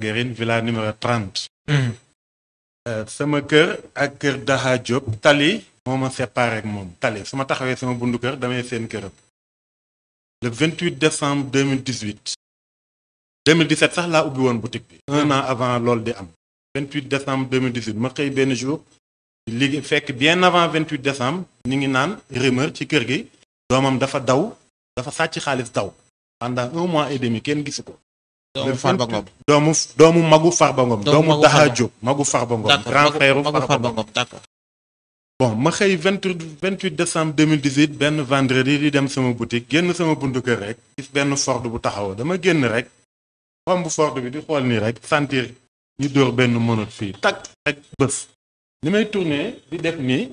Guérine villa numéro 30. sama kër ak kër Daha Diop tali moo ma séparé ak moom tali su ma taxawee sama bundu kër damay seen këram. le 28 décembre 2018. 2017 sax laa ubbi woon boutique bi. un an avant loolu di am. 28 décembre 2018 ma xëy benn jour. liggéey fekk bien avant 28 décembre ñu ngi naan rumeur ci kër gi. doomam dafa daw dafa sàcc xaalis daw. pendant 1 mois et demi kenn gisu ko. doomu magu Farba Ngom. doomu Daha Diop magu Farba Ngom. grand frère Farba Ngom d'accord. bon ma xëy 28 décembre 2018 benn vendredi di dem sama boutique génn sama buntu kër rek. gis benn Ford bu taxaw dama génn rek. romb Ford bi di xool nii rek sentir ñu dóor benn monote fii tak rek bës. ni may tourné di def nii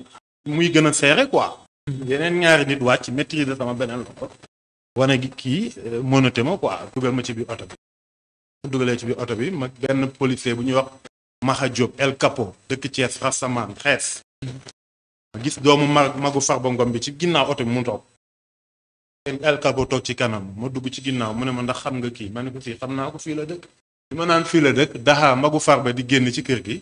muy gën a serré quoi. yeneen ñaari nit wàcc maîtriser sama beneen loxo. wane gi kii monoté ma quoi dugal ma ci biir oto bi. mu dugalee ci biir oto bi ma benn policier bu ñuy wax Maxa Diop El Capo dëkk Thiès rasamaan xees. ma gis doomu magu Farba Ngom bi ci ginnaaw oto bi mu toog. El Capo toog ci kanam ma dugg ci ginnaaw mu ne ma ndax xam nga kii ma ne ko fii xam naa ko fii la dëkk. bi ma naan fii la dëkk Daha magu Farba di génn ci kër gi.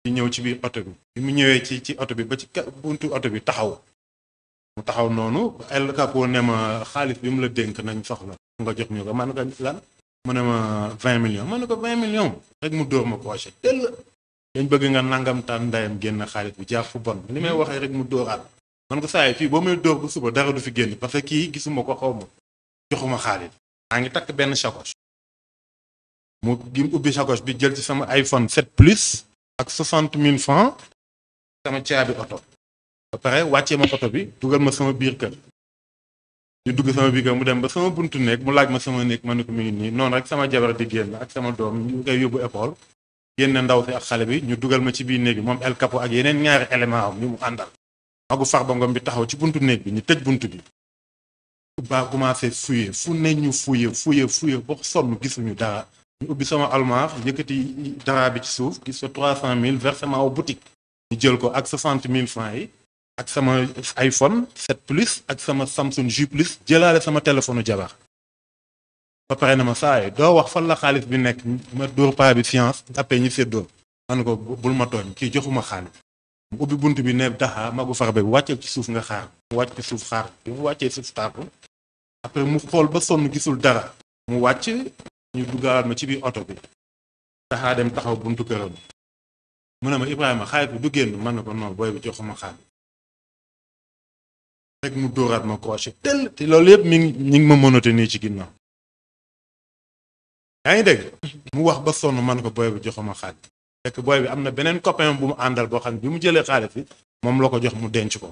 di ñëw ci biir oto bi. bi mu ñëwee ci oto bi ba ci buntu oto bi taxaw. mu taxaw noonu El Capo ne ma xaalis bi mu la dénk nañ soxla. nga jox ñu ko man ko lan. mu ne ma 20 millions ma ne ko 20 millions. rek mu dóor ma poche teel. dañ bëgg nga nangam taan ndayam génn xaalis bi jaar fu bon li may waxee rek mu dóoraat. man ko saa yi fii boo may dóor bu suba dara du fi génn parce que kii gisuma ko xaw ma. joxuma xaalis. maa ngi takk benn sacoche. mu ubbi sacoche bi jël ci sama iPhone 7 plus. ak 60 000 francs. sama caabi oto. ba pare wàccee ma oto bi dugal ma sama biir kër. ñu dugg sama biir kër mu dem ba sama buntu néeg mu laaj ma sama néeg ma ne ko mi ngi nii noonu rek sama jabar di génn ak sama doom ñu koy yóbbu école. génne ndaw si ak xale bi ñu dugal ma ci biir néeg bi moom El Capo ak yeneen ñaari élément am ñu mu àndal. magu Farba Ngom bi taxaw ci buntu néeg bi ñu tëj buntu bi. ba commencé fouiller fu ne ñu fouiller ba sonn gisuñu dara. ñu ubbi sama almoire yëkkati dara bi ci suuf gis fa 300 000 versement au boutique. ñu jël ko ak 60 000 francs yi. ak sama iPhone 7 plus ak sama Samsung J plus jëlaale sama téléphone jabar. ba pare na ma saa yi doo wax fan la xaalis bi nekk ma dóor paa bi science après ñu séddoo. man ko bul ma tooñ kii joxuma xaalis. mu ubbi bunt bi ne Daha magu Farba bi wàcceel ci suuf nga xaar. mu wàcc ci suuf xaar bi mu wàccee suuf taaku. après mu xool ba sonn gisul dara. mu wàcc ñu duggaat ma ci biir oto bi. Daha dem taxaw buntu këram. mu ne ma Ibrahima xaalis bi du génn man na ko non booy bi joxuma xaalis. rek mu dóoraat ma crochet tel te loolu yëpp mi ngi ma monote nii ci ginnaaw. yaa ngi dégg. mu wax ba sonn man ko booy bi joxuma xaalis. fekk booy bi am na beneen copain bu mu àndal boo xam ne bi mu jëlee xaalis bi moom la ko jox mu denc ko.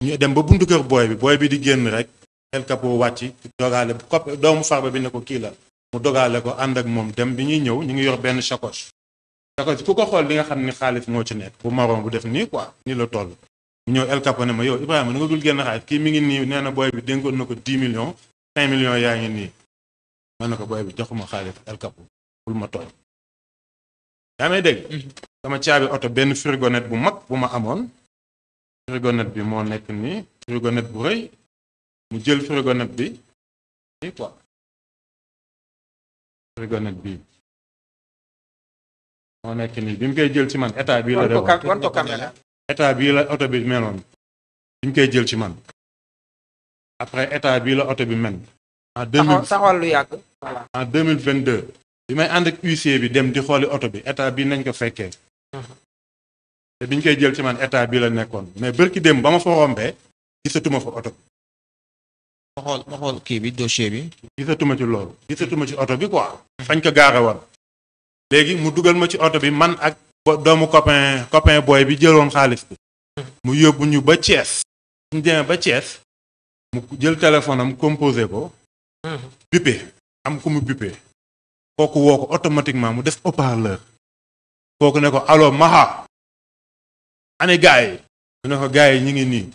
ñu dem ba buntu kër booy bi di génn rek. El Capo wàcc dogaale doomu Farba bi ne ko kii la. mu dogaale ko ànd ak moom dem bi ñuy ñëw ñu ngi yor benn sacoche. sacoche ku ko xool di nga xam ni xaalis moo ci nekk. bu marron bu def nii quoi nii la toll. mu ñëw El Capo ne ma yow Ibrahima da nga dul génn xaalis kii mi ngi nii nee na booy bi dénkoon na ko 10 millions 5 millions yaa ngi nii. man na ko booy bi joxuma xaalis El Capo bul ma tooñ. yaa may dégg. sama caabi oto benn frigonette bu mag bu ma amoon. frigonette bi moo nekk nii frigonette bu rëy. mu jël frigonette bi nii quoi. frigonette bi moo nekk nii bi mu koy jël ci man état bii la demoon. état bii la oto bi meloon. bi mu koy jël ci man. après état bii la oto bi mel. en 2000 taxawal lu yàgg. voilà en 2022. bi may ànd ak huissier bi dem di xooli oto bi état bii nañ ko fekkee. te biñ koy jël ci man état bii la nekkoon mais bërki dem ba ma fa rombee gisatuma fa oto bi. ma xool kii bi dossier bi. gisatuma ci loolu. gisatuma ci oto bi quoi. fañ ko gaare woon. léegi mu dugal ma ci oto bi man ak doomu copain booy bi jëloon xaalis bi. mu yóbbu ñu ba Thiès. ñu demee ba Thiès. mu jël téléphone am composé ko. bippé am ku mu bippé. kooku woo ko automatiquement mu def haut-parleur. kooku ne ko allo Maha. ani gars yi. mu ne ko gars yi ñu ngi nii.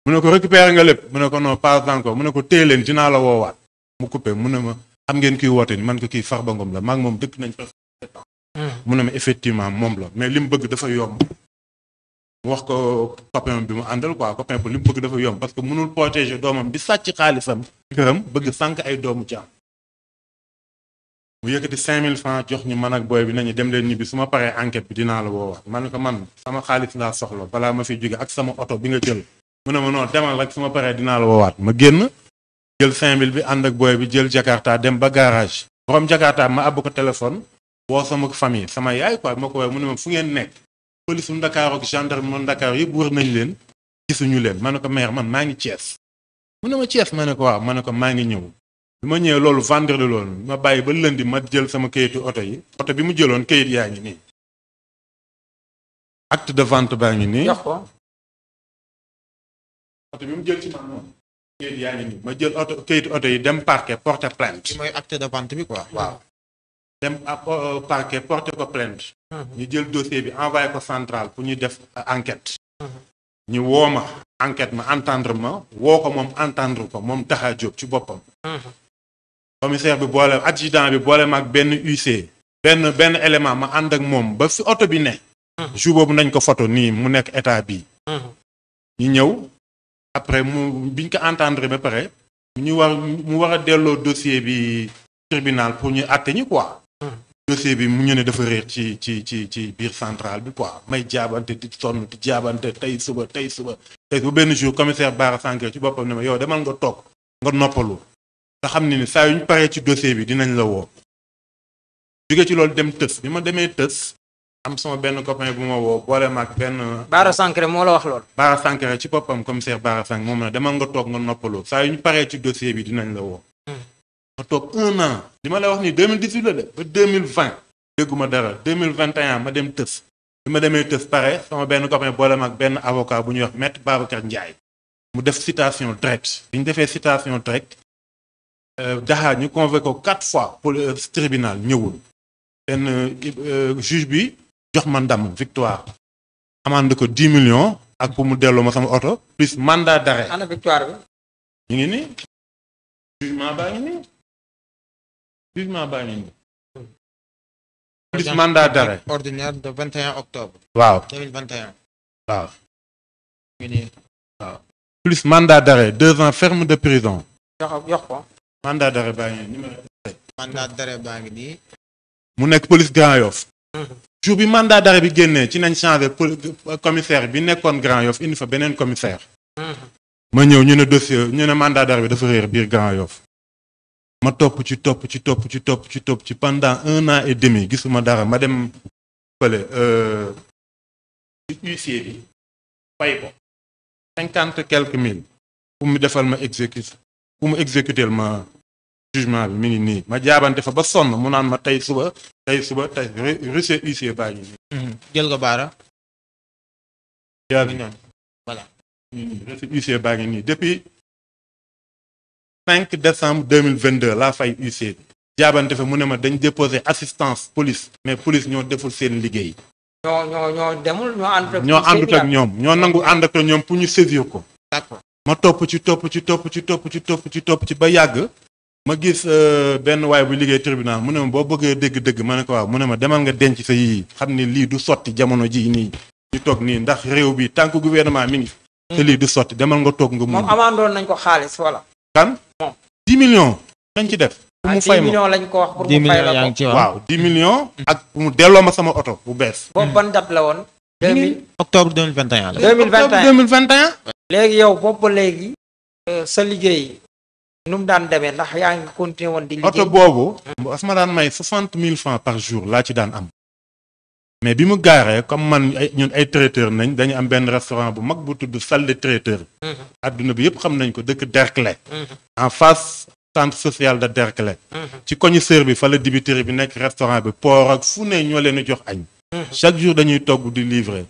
mu ne ko récupérer nga lépp mu ne ko non pas encore mu ne ko téye leen dinaa la woowaat. mu coupé mu ne ma xam ngeen kiy woote ni man ko kii Farba Ngom la maa ngi moom dëkk nañ presque 7 ans. mu ne ma effectivement moom la mais li mu bëgg dafa yomb. mu wax ko copain bi mu àndal quoi copain bi li mu bëgg dafa yomb parce que mënul protéger doomam bi sàcc xaalisam. këram bëgg sànq ay doomu jaam. mu yëkkati 5000 francs jox ñu man ak booy bi nañu dem leen ñibbi su ma paree enquête bi dinaa la woowaat man ko man sama xaalis laa soxla balaa ma fi jóge ak sama oto bi nga jël mu ne ma non demal rek su ma paree dinaa la woowaat ma génn jël 5000 bi ànd ak booy bi jël Jakarta dem ba garage borom Jakarta ma àbb ko téléphone woo sama famille sama yaay quoi ma ko woowee mu ne ma fu ngeen nekk police bu Ndakaaru ak gendarme mu Ndakaaru yëpp wër nañ leen gisuñu leen ma ne ko maire man maa ngi Thiès mu ne ma Thiès ma ne ko waaw ma ne ko maa ngi ñëw bi ma ñëwee loolu vendredi loolu ma bàyyi ba lundi ma jël sama kayitu oto yi oto bi mu jëloon kayit yaa ngi nii acte de vente baa ngi nii oto bi mu jël ci man moom kayit yaa ngi nii ma jël oto kayitu oto yi dem parquet porter plainte mooy acte de vente bi quoi. waaw dem parquet porter ko plainte ñu jël dossier bi envoyé ko central pour ñu def enquête ñu woo ma enquête ma entendre ma woo ko moom entendre ko moom Taha Diop ci boppam commissaire bi boole adjudant bi boole ma ak benn UC benn élément ma ànd ak moom ba fi oto bi ne jour boobu nañ ko photo nii mu nekk état bi ñu ñëw après biñ ko entendre ba pare mu war a delloo dossier bi tribunal pour ñu àtte ñu quoi dossier bi mu ñu ne dafa réer ci biir centrale bi quoi may jaabante di sonn di jaabante tey suba benn jour commissaire Bara Sankaré ci boppam ne ma yow demal nga toog nga noppalu nga xam ne ni saa yu ñu paree ci dossier bi dinañ la woo jóge ci loolu dem tës bi ma demee tës am sama benn copain bu ma woo boole ma ak benn Bara Sankaré moo la wax lool Bara Sankaré ci boppam commissaire Bara Sankaré moom ne demal nga toog nga noppalu saa yu ñu paree ci dossier bi dinañ la woo ma toog 1 an li ma lay wax ni 2018 la de ba 2020 dégguma dara 2021 ma dem tës bi ma demee tës pare sama benn copain boole ma ak benn avocat bu ñuy wax maître Babacar Ndiaye mu def citation directe bi ñu defee citation directe Daha ñu convoqué ko 4 fois pour tribunal ñëwul benn juge bi jox ma ndam victoire amande ko 10 millions ak pour mu delloo ma sama oto plus mandat d'arrêt ana victoire bi ñu ngi nii jugement baa ngi nii plus mandat d'arrêt ordinaire de 21 octobre. waaw 2021. waaw. ñu nii waaw. plus mandat d'arrêt 2 ans ferme de prison. jox ko. mandat d'arrêt baa ngi nii numéro. mandat d'arrêt baa ngi nii. mu nekk police Grand Yoff. jour bi mandat d'arrêt bi génnee ci nañ changé commissaire bi nekkoon Grand Yoff indi fa beneen commissaire. ma ñëw ñu ne dossier ñu ne mandat d'arrêt bi dafa réer biir Grand Yoff. ma topp ci pendant 1 an et demi gisuma dara ma dem fële ci huissier bi fay ko 50 quelques mille pour mu defal ma exécuter ma jugement bi mi ngi nii ma jaabante fa ba sonn mu naan ma tey suba reçu huissier baa ngi nii jël nga Bara yaa ngi voilà reçu huissier baa ngi nii depuis 5 décembre 2022 laa fay huissier bi jaabante fa mu ne ma dañ déposer assistance police mais police ñoo deful seen liggéey ñoo demul ñoo àndut ak ñoom ñoo nangu ànd ak ñoom pour ñu saisir ko d'accord ma topp ci ba yàgg ma gis benn waay bu liggéey tribunal mu ne ma boo bëggee dégg-dëgg ma ne ko waaw mu ne ma demal nga denc sa yii xam ne lii du sotti jamono ji nii ñu toog nii ndax réew bi tant que gouvernement mi ngi te lii du sotti demal nga toog nga moom amandoon nañ ko xaalis wala kan 10 millions lañ ci def pour mu fay ma 10 millions lañ ko wax pour mu fay la ko waaw 10 millions ak pour mu delloo ma sama oto bu bees boobu ban date la woon octobre 2021 la 2021 léegi yow boobu ba léegi sa liggéey nu mu daan demee ndax yaa ngi continuer woon di liggéey oto boobu as ma daan may 60,000 francs par jour laa ci daan am mais bi mu gaaree comme man ñun ay traiteur nañ dañu am benn restaurant bu mag bu tudd salle de traiteur adduna bi yëpp xam nañ ko dëkk Derklé en face centre social de Derklé ci commissaire bi fa la dibiteri bi nekk restaurant bi port ak fu ne ñoo leen jox añ chaque jour dañuy togg di livrer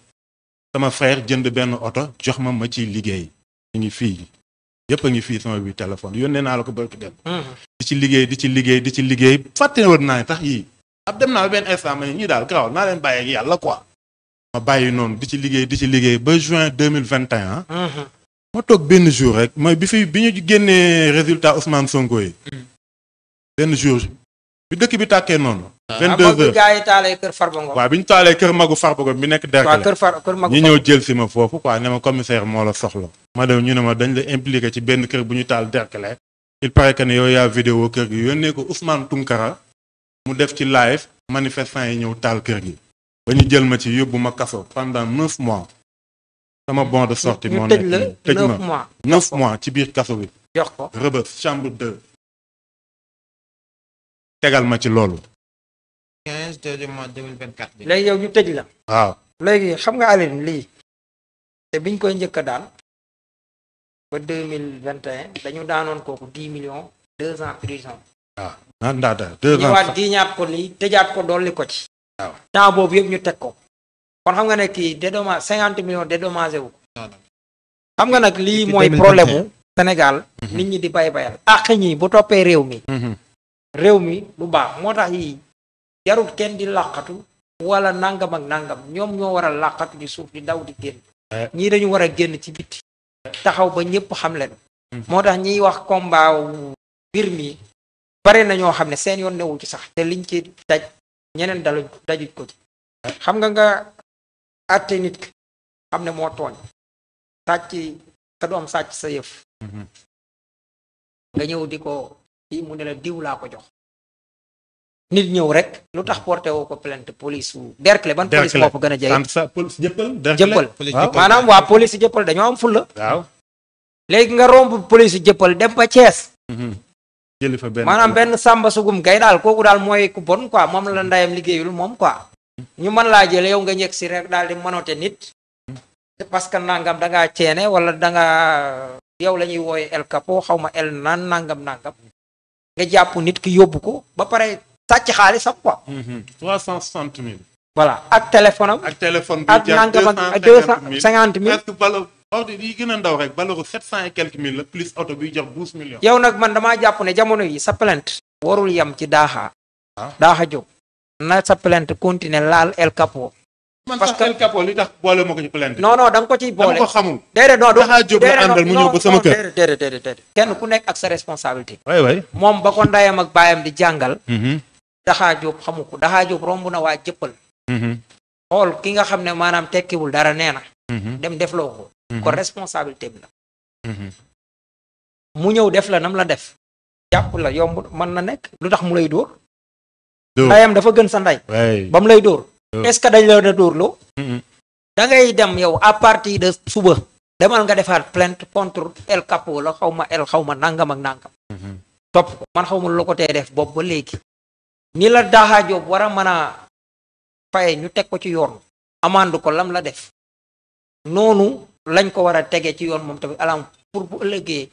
sama frère jënd benn oto jox ma ciy liggéey ñu ngi fii yëpp a ngi fii sama bi téléphone yónnee naa la ko barki dem di ci liggéey fàtte woon naa tax yii ab dem naa ba benn instant ma ne ñii daal garaawal naa leen bàyyi ak yàlla quoi ma bàyyi noonu di ci liggéey ba juin 2021 ma toog benn jour rek mooy bi ñu génnee résultat Ousmane Sonko yi benn jour bi dëkk bi tàkkee noonu 22 heures gaa yi taalee kër Farba Ngom waaw bi ñu taalee kër Magu Farba Ngom bi nekk Derklé kër Magu ñu ñëw jël si ma foofu quoi ne ma commissaire moo la soxla ma dem ñu ne ma dañ la impliqué ci benn kër bu ñu taal Derklé il paraît que ne yow yaa vidéo kër gi yónnee ko Ousmane Tounkara mu def ci live manifestants yi ñëw taal kër gi ba ñu jël ma ci yóbbu ma kaso pendant 9 mois sama bon de sortie moo nekk nii tëj ma 9 mois ci biir kaso bi jox ko Rebeuss chambre 2 tegal ma ci loolu 15 de mois 2024 bi. léegi yow ñu tëj la waaw léegi xam nga Aline lii te biñ koy njëkk a daan ba 2021 dañu daanoon kooku 10 millions 2 ans prison waaw ndaata 2 ans ñëwaat giñaat ko lii tëjaat ko dolli ko ci waaw temps boobu yëpp ñu teg ko kon xam nga ne kii dédommage 50 millions dédommagé wu xam nga nag lii mooy problème mu Sénégal nit ñi di bay bayal àq ñi bu toppee réew mi du baax moo tax yi jarul kenn di làqatu wala nangam ak nangam ñoom ñoo war a làqatu di suuf di daw di génn ñii dañu war a génn ci biti taxaw ba ñëpp xam leen moo tax ñiy wax combat mbir mi bare na ñoo xam ne seen yoon newul ci sax te liñ ci daj ñeneen dajuj ko ci xam nga àtte nit ki xam ne moo tooñ sàcc sa doom sàcc sa yëf nga ñëw di ko fii mu ne la diw laa ko jox nit ñëw rek lu tax porté woo ko plainte police wu Derklé ban police moo ko gën a jege jëppal maanaam waa police jëppal dañoo am fulla waaw léegi nga romb police jëppal dem ba Thiès jëli fa benn maanaam benn sàmba sugum gay daal kooku daal mooy ku bon quoi moom la ndayam liggéeyul moom quoi ñu mën laa jële yow nga ñëg si rek daal di mënote nit parce que nangam da ngaa ceene wala da nga yow la ñuy wooye El Capo xaw ma el naan nangam nga jàpp nit ki yóbbu ko ba pare sàcc xaalis ak quoi 360 000 voilà ak téléphone am ak téléphone bi ak nangam ak 250 000 presque valeur ordre yi gën a ndaw rek valeur 700 et quelques mille la plus oto biy jox 12 millions yow nag man damaa jàpp ne jamono yi sa plainte warul yem ci daaxa jóg na sa plainte continuer laal El Capo parce que El Capo li tax boole ma ko ci plainte non da nga ko ciy boole dama ko xamul déedéet non Daxa Jóob la àndal mu ñëw ba sama kër déedéet kenn ku nekk ak sa responsabilité way moom ba ko ndayam ak baayam di jàngal Daxa Jóob xamu ko Daxa Jóob romb na waa jëppal xool ki nga xam ne maanaam tekkiwul dara nee na dem def loo ko ko responsabilité bi la mu ñëw def la nam la def jàpp la yomb mën na nekk lu tax mu lay dóor ndayam dafa gën sa nday ba mu lay dóor est-ce que dañ la da dóor loo da ngay dem yow à partir de suba demal nga defaat plainte contre El Capo la xaw ma nangam ak nangam topp ko man xaw ma lu ko tee def boobu ba léegi ni la Daxa Jóob war a mën a faye ñu teg ko ci yoon amande ko lam la def noonu lañ ko war a tegee ci yoon moom tamit alam pour bu ëllëgee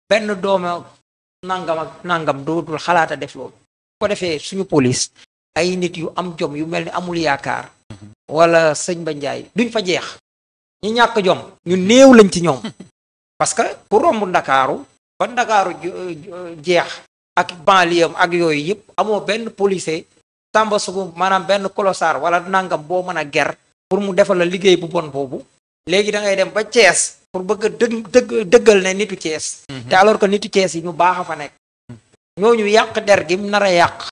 benn dooma nangam ak nangam dootul xalaata def loolu ko defee suñu police ay nit yu am jom yu mel ni amul yaakaar wala sëñ Ba Njaay duñ fa jeex ñi ñàkk jom ñu néew lañ ci ñoom parce que pour romb ndakaaru ba ndakaaru jeex ak banlieue ak yooyu yëpp amoo benn policier tàmba sugu maanaam benn colossar wala nangam boo mën a ger pour mu defal la liggéey bu bon boobu léegi da ngay dem ba Thiès pour bëgg a dëggal ne nitu Thiès te alors que nitu Thiès yi ñu baax a fa nekk ñooñu yàq der gi mu nar a yàq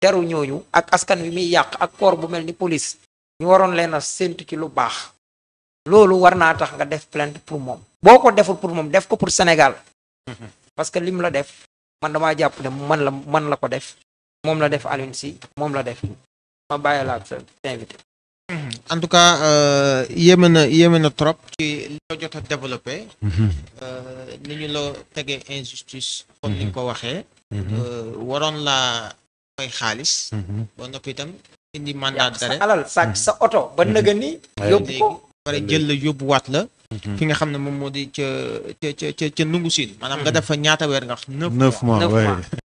deru ñooñu ak askan wi muy yàq ak corps bu mel ni police ñu waroon leen a séntu ci lu baax loolu war naa tax nga def plainte pour moom boo ko deful pour moom def ko pour Sénégal parce que lim la def man damaa jàpp ne man la ko def moom la def Alioune Sy moom la def ma bàyyi la ak sa invité en tout cas yéeme na trop ci li nga jot a développé ni ñu la tegee injustice comme ni nga ko waxee waroon laa koy xaalis ba noppi itam indi mandat d'arrêt sa alal sàcc sa oto ba nëga ni yóbbu ko pare jël la yóbbuwaat la fi nga xam ne moom moo di ca nungu siin maanaam nga def fa ñaata weer nga wax 9 mois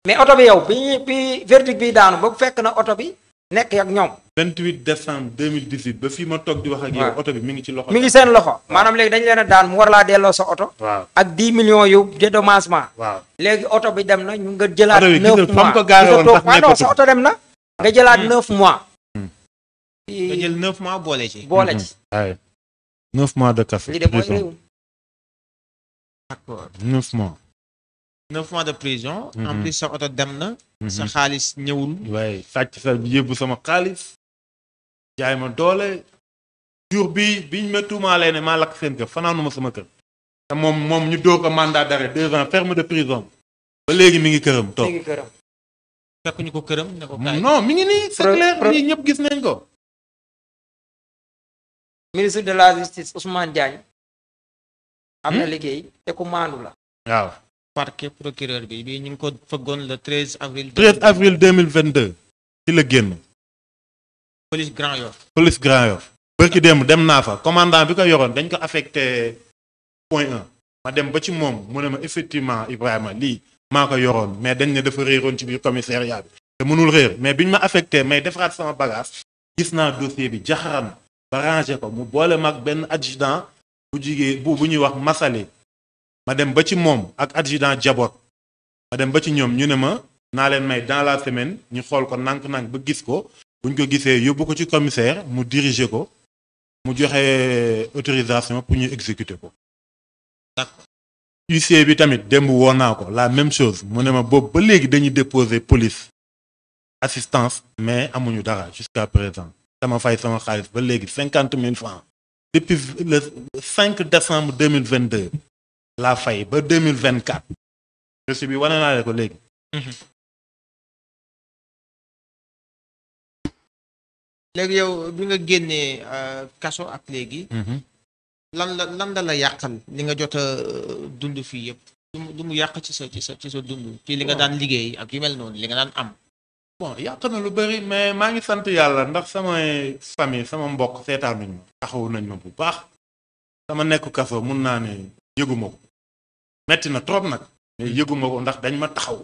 mais oto bi yow bi verdict bi daanu ba fekk na oto bi nekk ak ñoom 28 décembre 2018 ba fii ma toog di wax ak yow oto bi mi ngi ci loxo mi ngi seen loxo maanaam léegi dañ leen a daan mu war laa delloo sa oto waaw ak 10 millions yu dédommagement waaw léegi oto bi dem na ñu nga jëlaat 9 mois non sa oto dem na nga jëlaat 9 mois nga jël 9 mois boole ci 9 mois de café li de mooy réew d'accord 9 mois 9 mois de prison en plus sa oto dem na sa xaalis ñëwul waaye sàcc sa yóbbu sama xaalis jaay ma doole jour biñ ma tuumaalee ne maa lakk seen kër fanaanuma sama kër te moom ñu dóor ko mandat d'arrêt 2 ans ferme de prison ba léegi mi ngi këram toog fekk ñu ko këram ne ko kaay. non mi ngi nii c'est clair lii ñëpp gis nañ ko. ministre de la justice Ousmane Diagne. am na liggéey te ku maandu la. waaw. parquet procureur bi ñu ngi ko fëggoon le 13 avril. 13 avril 2022. ci la génn. police Grand Yoff. police Grand Yoff. bërki démb dem naa fa commandant bi ko yoroon dañ ko affecté point 1. ma dem ba ci moom mu ne ma effectivement Ibrahima lii maa ko yoroon mais dañ ne dafa réeroon ci biir commissariat bi. te mënul réer mais biñ ma affecté may defaraat sama bagage. gis naa dossier bi jaxaran ba rangé ko mu boole mag benn adjudant bu jigéen bu ñuy wax Massalé. ma dem ba ci moom ak adjudant Jabot. ma dem ba ci ñoom ñu ne ma naa leen may dans la semaine ñu xool ko nànk-nànk ba gis ko buñ ko gisee yóbbu ko ci commissaire mu diriger ko mu joxe autorisation pour ñu exécuter ko. huissier bi tamit démb woo naa ko la même chose mu ne ma boobu ba léegi dañuy déposer police assistance mais amuñu dara jusqu'à présent sama fay sama xaalis ba léegi 50 000 francs depuis le 5 décembre 2022 laa fay ba 2024 reçu bi wane naa ko léegi. léegi yow bi nga génnee kaso ak léegi. lan la yàqal li nga jot a dund fii yëpp. lu mu yàq ci sa dund. ci li nga daan liggéey ak yu mel noonu li nga daan am. bon yàq na lu bari mais maa ngi sant yàlla ndax samay famille sama mbokk seetaan nañ ma taxawu nañ ma bu baax. sama nekk kaso mun naa ne yëguma ko. metti na trop nag. mais yëguma ko ndax dañ ma taxaw.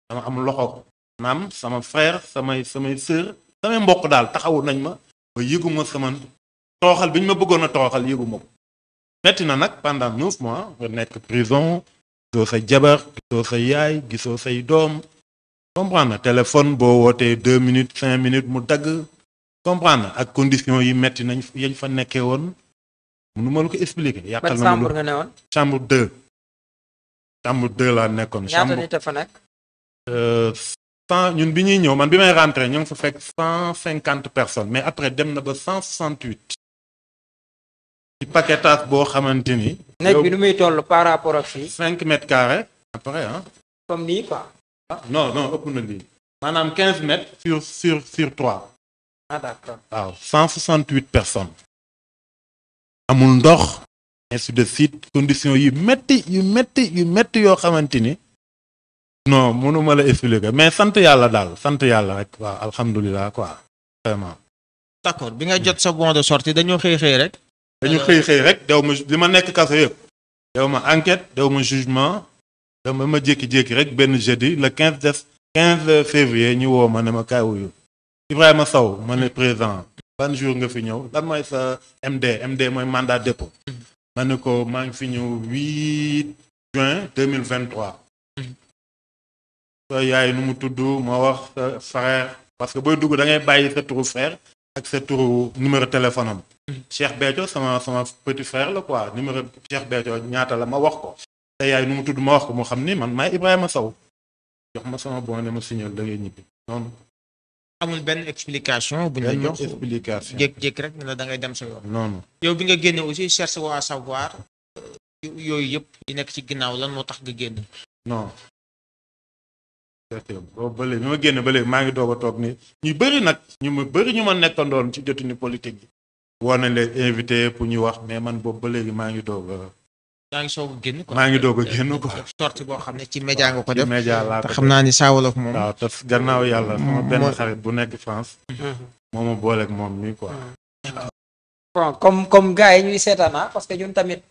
dama am loxo. naam sama frère samay sœur. samay mbokk daal taxawu nañ ma. ba yëguma sama tooxal bi ñu ma bëggoon a tooxal yëguma ko. metti na nag pendant 9 mois nga nekk prison. gisoo sa jabar gisoo sa yaay gisoo say doom. comprendre na téléphone boo wootee 2 minutes 5 minutes mu dagg. comprendre na ak conditions yi metti nañ yañ fa nekkee woon. mënu ma la ko expliquer. yàqal na chambre nga ne woon. chambre 2. chambre 2 laa nekkoon. ñaata nit a fa nekk. ñun bi ñuy ñëw man bi may rentré ñu ngi fa fekk 150 personnes mais après dem na ba 168. ci paquetage boo xamante ni. nekk bi nu muy toll par rapport ak fii. 5 mètres carrés. après ah. comme nii quoi. non ëpp na lii. maanaam 15 mètres. sur 3. ah d'accord. waaw 168 personnes. amul ndox. ainsi de suite conditions yu métti yoo xamante ni. non mënuma la expliquer mais sant yàlla daal sant yàlla rek waaw alhamdulilah quoi vraiment. d'accord bi nga jot sa bon de sortie dañoo xëy rek. dañu xëy rek dew ma li ma nekk kaso yëpp. dew ma enquête dew ma jugement. dew ma jékki-jékki rek benn jeudi le 15 février ñu woo ma ne ma kaay wuyu. Ibrahima Sow ma ne président ban jour nga fi ñëw lan mooy sa MD mooy mandat dépôt. ma ne ko maa ngi fi ñëw 8 juin 2023. sa yaay nu mu tudd moo wax sa frère parce que booy dugg da ngay bàyyi sa turu frère ak sa turu numéro téléphone am. Cheikh Béthio sama petit frère la quoi numéro Cheikh Béthio ñaata la ma wax ko. sa yaay nu mu tudd ma wax ko mu xam ni man maay Ibrahima Sow jox ma sama bon ne ma signal da ngay ñibbi noonu. amul benn explication bu ñu la jox explication jékki-jékki rek ne la da ngay dem sa yoon. noonu. yow bi nga génne aussi cherche waa savoir yooyu yëpp yi nekk ci ginnaaw lan moo tax nga génn. non. boobu ba léegi bi ma génn ba léegi maa ngi doog a toog ni ñu bëri nag ñu ma nekkandoon ci détenu politique yi. woo nañ leen invité pour ñu wax mais man boobu ba léegi maa ngi doog a. yaa ngi soog a génn quoi. maa ngi doog a génn quoi. sortie boo xam ne ci média nga ko def. ci média laa ko def xam naa ni Saa Wolof moom. waaw te gannaaw yàlla sama benn xarit bu nekk France. moo ma booleeg moom mi quoi. bon comme gars yi ñuy seetaana parce que ñun tamit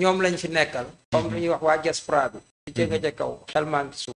ñoom lañ fi nekkal. comme lu ñuy wax waa diaspora bi. di jënga ca kaw xel maa ngi suuf.